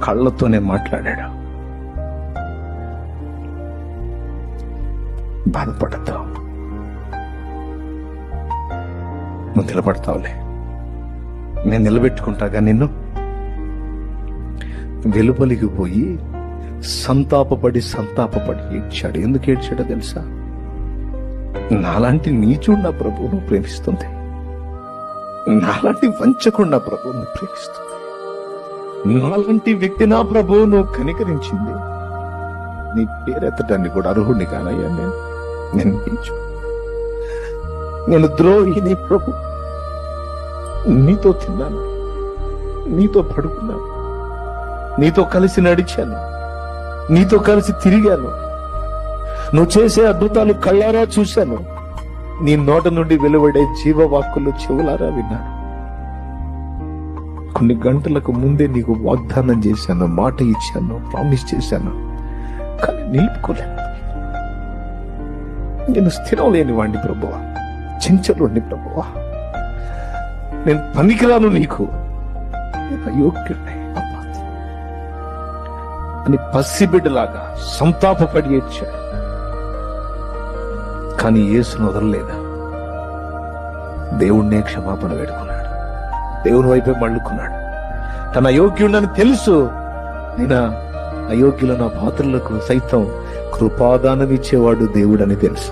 కళ్ళతోనే మాట్లాడాడు. బాధపడద్దు, నువ్వు నిలబడతావులే, నేను నిలబెట్టుకుంటాగా నిన్ను. వెలుపలికి పోయి సంతాపపడి ఏడ్చాడు. ఎందుకు ఏడ్చాడో తెలుసా? నాలాంటి నీచుడు నా ప్రభువును ప్రేమిస్తుంది, నాలాంటి వంచకుండా ప్రభువును ప్రేమిస్తుంది, నాలాంటి వ్యక్తి నా ప్రభువును కనికరించింది. నీ పేరెత్తడాన్ని కూడా అర్హుడిని కానయ్యా నేను నీచు, నేను ద్రోహిని ప్రభు. నీతో తిన్నాను, నీతో పడుకున్నాను, నీతో కలిసి నడిచాను, నీతో కలిసి తిరిగాను, నువ్వు చేసే అద్భుతాలు కళ్ళారా చూశాను, నీ నోట నుండి వెలువడే జీవవాక్కులు చెవులారా విన్నాను. కొన్ని గంటలకు ముందే నీకు వాగ్దానం చేశాను, మాట ఇచ్చాను, ప్రామిస్ చేశాను, కానీ నిలుపుకోలేను. నేను స్థిరం లేని వాడిని ప్రభువా, చెంచలుండి ప్రభువా, నేను పనికిరాను నీకు, అయోగ్యుడిని అని పసిబిడ్డలాగా సంతాపపడి ఏడ్చాడు. కానీ యేసును వదలలేదా? దేవుణ్ణే క్షమాపణ వేడుకున్నాడు, దేవుని వైపే మళ్ళుకున్నాడు. తన అయోగ్యుడని తెలుసు, అయినా అయోగ్యుల నా పాత్రలకు సైతం కృపాదానం ఇచ్చేవాడు దేవుడని తెలుసు.